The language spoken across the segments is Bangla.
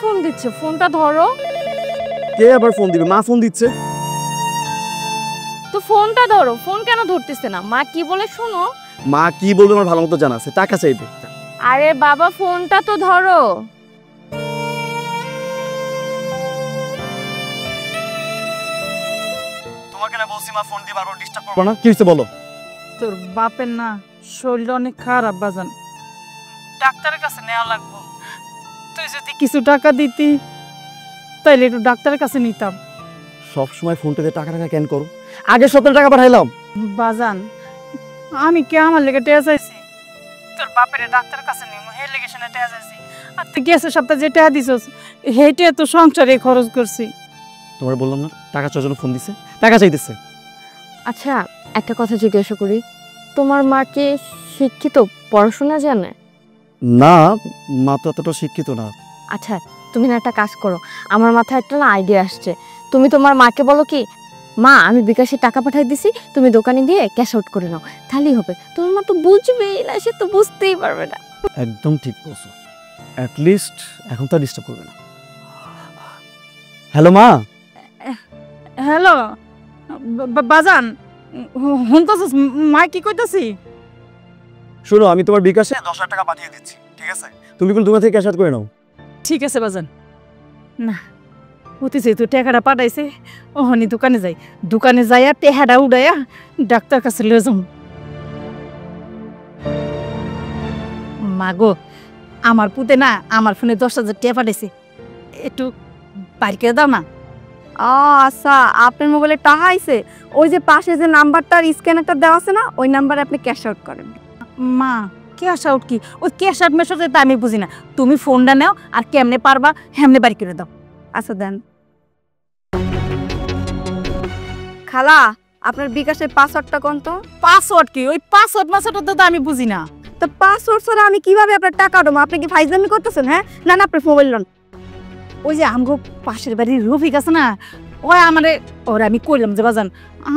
ফোন দিচ্ছে, ফোনটা ধরো। কে আবার ফোন দিবে? মা ফোন দিচ্ছে। তো ফোনটা ধরো। ফোন কেন ধরতেছে না? মা কি বলে শোনো। মা কি বলবে আমার ভালো মতো জানা আছে, টাকা চাইবে। আরে বাবা ফোনটা তো ধরো। তোমাকে না বলছি মা ফোন দিয়ে বারবার ডিস্টার্ব করবে না। কি হইছে বলো? তোর বাপের না শরীরটা অনেক খারাপ বাজান, ডাক্তারের কাছে নেওয়া লাগবো। তুই যদি কিছু টাকা দিতি তাইলে একটু ডাক্তারের কাছে নিতাম। সব সময় ফোনটাতে টাকা টাকা কেন করো? আগে 17 টাকা পাঠাইলাম। বাজান আমি কে আমার লেগে টেয়া চাইছি? তোর বাপের ডাক্তারের কাছে নিব, হে লেগে শুনে টেয়া চাইছি। আর তুই গ্যাসের সপ্তাহে যে টেয়া দিছস হেটে তো সংসারে খরচ করছি। তোমার বললাম না টাকা চাওয়ার জন্য ফোন দিছে, টাকা চাইতেছে। আচ্ছা একটা কথা জিজ্ঞাসা করি, তোমার মাকে শিক্ষিত, পড়াশোনা জানে? না, মা তো এতটা শিক্ষিত না। আচ্ছা তুমি না একটা কাজ করো, আমার মাথায় একটা না আইডিয়া আসছে। তুমি তোমার মাকে বলো কি, মা আমি বিকাশে টাকা পাঠাই দিছি, তুমি দোকানে গিয়ে ক্যাশ আউট করে নাও, তাহলেই হবে। তোমার মা তো বুঝবেই না, সে তো বুঝতেই পারবে না। একদম ঠিক বলছো। অ্যাট লিস্ট এখন তো ডিস্টার্ব করবে না। হ্যালো মা। হ্যালো বাজান, শুনতেছিস মা কি কইতাছি? শোনো, আমি তোমার বিকাশে 10,000 টাকা পাঠিয়ে দিচ্ছি, ঠিক আছে? তুমি কিন্তু তোমার থেকে ক্যাশ আউট করে নাও। ঠিক আছে বাজান। না অতি যেহেতু টাকাটা পাঠাইছে, ওহনি দোকানে যাই, দোকানে যাইয়া টেহাটা উড়াইয়া ডাক্তার কাছে লয়ে যাম। মাগো আমার পুতে না আমার ফোনে 10,000 টাকা পাঠাইছে, একটু বাইর করে দাও না। আচ্ছা আপনার মোবাইলে টাকা আইছে, ওই যে পাশে যে নাম্বারটার স্ক্যানারটা দেওয়া আছে না, ওই নাম্বারে আপনি ক্যাশ আউট করেন। মা ক্যাশ আউট কি? ওই ক্যাশ আউট মেশাতে তা আমি বুঝি না। তুমি ফোনটা নাও আর কেমনে পারবা হেমনে বাড়ি করে দাও। আচ্ছা দেন। খালা আপনার বিকাশের পাসওয়ার্ডটা কোন তো? পাসওয়ার্ড কি? ওই পাসওয়ার্ড মাসওয়ার্ড তো আমি বুঝি না। তো পাসওয়ার্ড ছাড়া আমি কিভাবে আপনার টাকা দেবো? আপনি কি ফাইজলামি করতেছেন? হ্যাঁ না না, আপনার মোবাইল লন। ওই যে আমগো পাশের বাড়ির রফিক আছে না, ওই আমারে ওরা আমি কইলাম যে বাজান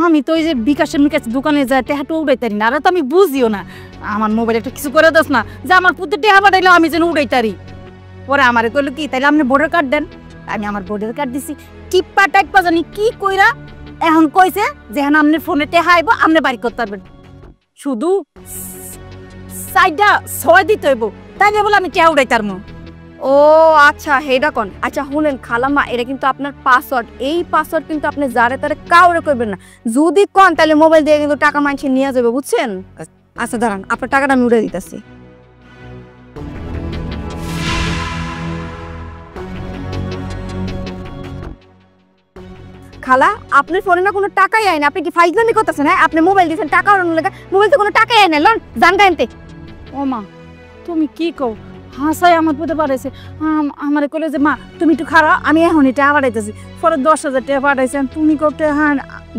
আমি তো ওই যে বিকাশের দোকানে যায় টেহাটা উড়াইতারি না, আর তো আমি বুঝিও না। আমার মোবাইলে একটু কিছু করে দাস না, যে আমার পুত্র টেহা পাঠাইলে আমি যেন উড়াইতারি। পরে আমারে কইলো কি, তাইলে আপনি ভোটার কার্ড দেন। আমি আমার ভোটার কার্ড দিছি, টিপ্পা টাইপ্পা জানি কি কইরা এখন কইছে যে হ্যাঁ আপনার ফোনে টেহা আইব, আপনি বাড়ি করতে পারবেন, শুধু সাইডটা 6 দিতে হইব, তাইলে বলে আমি টেহা উড়াইতারমু। ও আচ্ছা হেডা কোন? আচ্ছা শুনেন খালাম্মা, এটা কিন্তু আপনার পাসওয়ার্ড। এই পাসওয়ার্ড কিন্তু আপনি যারে তারে কাউরে কইবেন না। যদি কোন তাহলে মোবাইল দিয়ে কিন্তু টাকা মাইছে নিয়ে যাবে, বুঝছেন? আচ্ছা দাঁড়ান, আপনার টাকাটা আমি উড়ে দিতেছি। খালা আপনার ফোনে না কোনো টাকাই আয় না, আপনি কি ফাইজলামি করতেছেন? হ্যাঁ আপনি মোবাইল দিয়েছেন টাকা উড়ানোর লেগে, মোবাইল তো কোনো টাকাই আয় না। লন জান গাইতে। ও মা তুমি কি কও? হাসাই আমার পুতে পাঠাইছে, আমারে কইলে যে মা তুমি একটু খারাপ, আমি এখনই টাকা পাঠাইতেছি। পরে 10,000 টাকা পাঠাইছেন, তুমি করতে হ্যাঁ।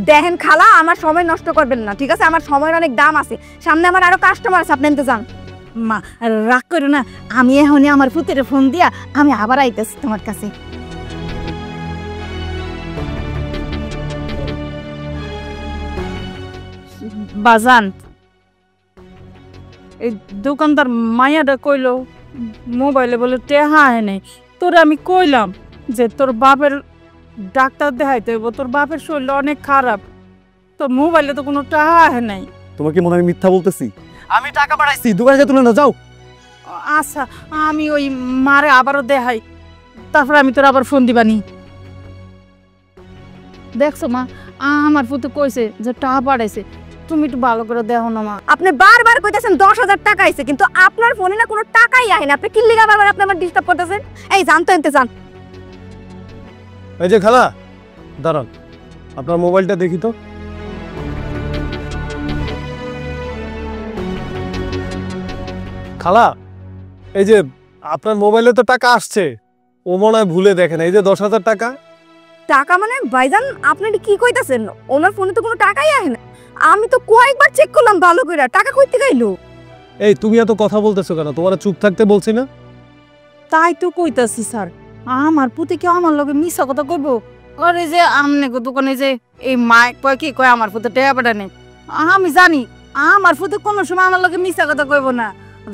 দেখেন খালা আমার সময় নষ্ট করবেন না, ঠিক আছে? আমার সময়ের অনেক দাম আছে, সামনে আমার আরো কাস্টমার আছে, আপনি নিতে যান। মা রাগ করো না, আমি এখনই আমার পুতের ফোন দিয়া আমি আবার আইতেছি তোমার কাছে। বাজান এই দোকানদার মায়াটা কইলো মোবাইলে বলে টেহা আয় নাই। তোরে আমি কইলাম যে তোর বাপের ডাক্তার দেখাইতে হইব, তোর বাপের শরীর অনেক খারাপ, তোর মোবাইলে তো কোনো টাকা আহে নাই। তোমার কি মনে হয় আমি মিথ্যা বলতেছি? আমি টাকা পাঠাইছি, দোকানে যা তুলে না যাও। আচ্ছা আমি ওই মারে আবারও দেখাই, তারপর আমি তোর আবার ফোন দিবানি। দেখছো মা আমার পুতে কইছে যে টাকা পাঠাইছে, তুমি একটু ভালো করে দেখো না মা। আপনি বারবার কইতেছেন 10,000 টাকা আইছে, কিন্তু আপনার ফোনে না কোনো টাকাই আহে না। আপনি কি লিগা বারবার আপনি আমার ডিস্টার্ব করতেছেন? এই জানতো এনতে যান। এই যে খালা দাঁড়ান, আপনার মোবাইলটা দেখি তো। খালা এই যে আপনার মোবাইলে তো টাকা আসছে, ও মনে হয় ভুলে দেখেন। এই যে 10,000 টাকা। টাকা মানে ভাইজান আপনি কি কইতাছেন? ওনার ফোনে তো কোনো টাকাই আহে না। আমি তো কয়েকবার চেক করলাম ভালো করে, টাকা কই থেকে আইলো? এই তুমি এত কথা বলতেছো কেন? তোমার চুপ থাকতে বলছি না? তাই তো কইতাছি স্যার, আমার পুতে কি আমার লগে মিছা কথা কইব? আরে যে আমনে দোকানে যে এই মাইক কয় কি কয় আমার পুতে টাকা পাঠায় নাই, আমি জানি আমার পুতে কোনো সময় আমার লগে মিছা কথা কইব না,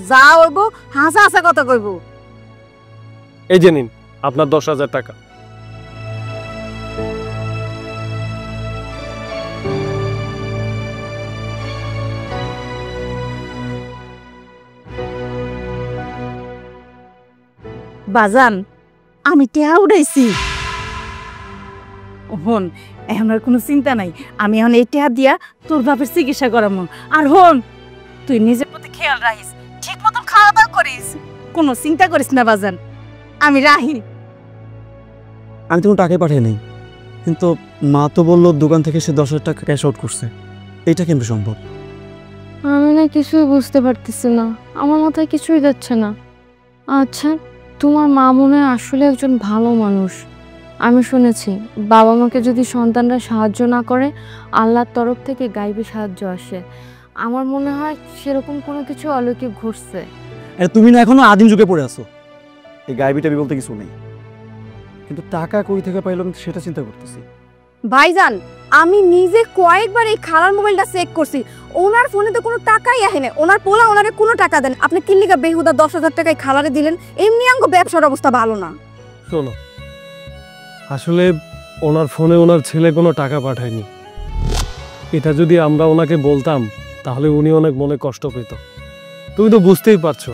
যা হইব হাসা হাসা কথা কইব। এই যে নিন আপনার 10,000 টাকা। বাজান আমি টেহা উড়াইছি। হন এখন আর কোনো চিন্তা নাই, আমি এখন এই টেহা দিয়া তোর বাপের চিকিৎসা করামো। আর হন তুই নিজের প্রতি খেয়াল রাখিস, ঠিক মতন খাওয়া দাওয়া করিস, কোনো চিন্তা করিস না বাজান, আমি রাহি। আমি তো কোনো টাকাই পাঠিয়ে নেই, কিন্তু মা তো বললো দোকান থেকে সে 10,000 টাকা ক্যাশ আউট করছে। এইটা কেমন সম্ভব? আমি না কিছুই বুঝতে পারতেছি না, আমার মাথায় কিছুই যাচ্ছে না। আচ্ছা, তোমার মা মনে হয় আসলে একজন ভালো মানুষ। আমি শুনেছি বাবা মাকে যদি সন্তানরা সাহায্য না করে আল্লাহর তরফ থেকে গাইবী সাহায্য আসে। আমার মনে হয় সেরকম কোনো কিছু অলৌকিক ঘটছে। আরে তুমি না এখনো আদিম যুগে পড়ে আছো, এই গাইবি টাইবি বলতে কিছু নেই। কিন্তু টাকা কই থেকে পাইলাম সেটা চিন্তা করতেছি। ভাইজান আমি নিজে কয়েকবার এই খালার মোবাইলটা চেক করছি, ওনার ফোনে তো কোনো টাকাই আসে না। ওনার পোলা ওনারে কোনো টাকা দেন, আপনি কিল্লিকা বেহুদা 10,000 টাকায় খালারে দিলেন। এমনি আঙ্গ ব্যবসার অবস্থা ভালো না। শোনো, আসলে ওনার ফোনে ওনার ছেলে কোনো টাকা পাঠায়নি। এটা যদি আমরা ওনাকে বলতাম তাহলে উনি অনেক মনে কষ্ট পেত। তুমি তো বুঝতেই পারছো,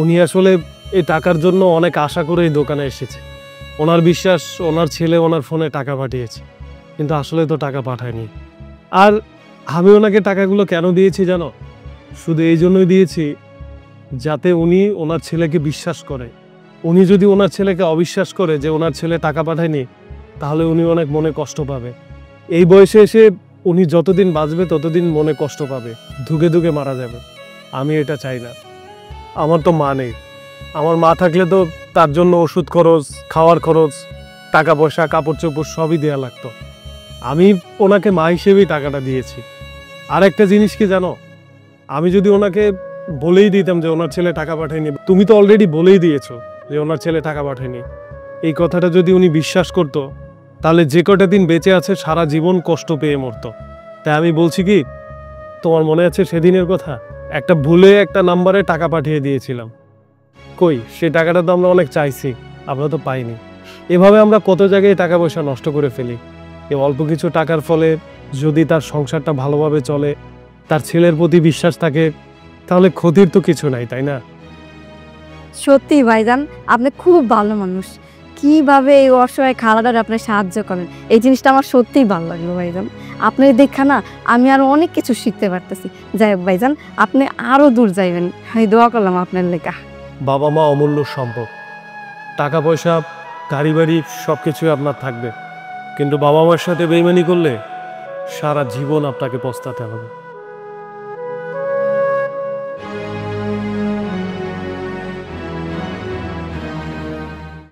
উনি আসলে এই টাকার জন্য অনেক আশা করে এই দোকানে এসেছে। ওনার বিশ্বাস ওনার ছেলে ওনার ফোনে টাকা পাঠিয়েছে, কিন্তু আসলে তো টাকা পাঠায়নি। আর আমি ওনাকে টাকাগুলো কেন দিয়েছি জানো? শুধু এই জন্যই দিয়েছি যাতে উনি ওনার ছেলেকে বিশ্বাস করে। উনি যদি ওনার ছেলেকে অবিশ্বাস করে যে ওনার ছেলে টাকা পাঠায়নি, তাহলে উনি অনেক মনে কষ্ট পাবে। এই বয়সে এসে উনি যতদিন বাঁচবে ততদিন মনে কষ্ট পাবে, ধুকে ধুকে মারা যাবে। আমি এটা চাই না। আমার তো মা নেই, আমার মা থাকলে তো তার জন্য ওষুধ খরচ, খাওয়ার খরচ, টাকা পয়সা, কাপড় চোপড় সবই দেওয়া লাগতো। আমি ওনাকে মা হিসেবেই টাকাটা দিয়েছি। আর একটা জিনিস কি জানো, আমি যদি ওনাকে বলেই দিতাম যে ওনার ছেলে টাকা পাঠায়নি, তুমি তো অলরেডি বলেই দিয়েছো যে ওনার ছেলে টাকা পাঠায়নি, এই কথাটা যদি উনি বিশ্বাস করতো তাহলে যে কটা দিন বেঁচে আছে সারা জীবন কষ্ট পেয়ে মরতো। তাই আমি বলছি কি, তোমার মনে আছে সেদিনের কথা? একটা ভুলে একটা নাম্বারে টাকা পাঠিয়ে দিয়েছিলাম। কই সেই টাকাটা তো আমরা অনেক চাইছি, আমরা তো পাইনি। এভাবে আমরা কত জায়গায় টাকা পয়সা নষ্ট করে ফেলি। এই অল্প কিছু টাকার ফলে যদি তার সংসারটা ভালোভাবে চলে, তার ছেলের প্রতি বিশ্বাস থাকে, তাহলে ক্ষতির তো কিছু নাই, তাই না? সত্যি ভাইজান আপনি খুব ভালো মানুষ। কিভাবে এই অসহায় খালাটার আপনি সাহায্য করেন, এই জিনিসটা আমার সত্যিই ভালো লাগলো ভাইজান। আপনার দেখা না আমি আরো অনেক কিছু শিখতে পারতেছি। যাই হোক ভাইজান, আপনি আরো দূর যাইবেন, আমি দোয়া করলাম আপনার লেখা। বাবা মা অমূল্য সম্পদ। টাকা পয়সা, গাড়ি বাড়ি সব কিছুই আপনার থাকবে, কিন্তু বাবা মার সাথে বেইমানি করলে সারা জীবন আপনাকে পস্তাতে হবে।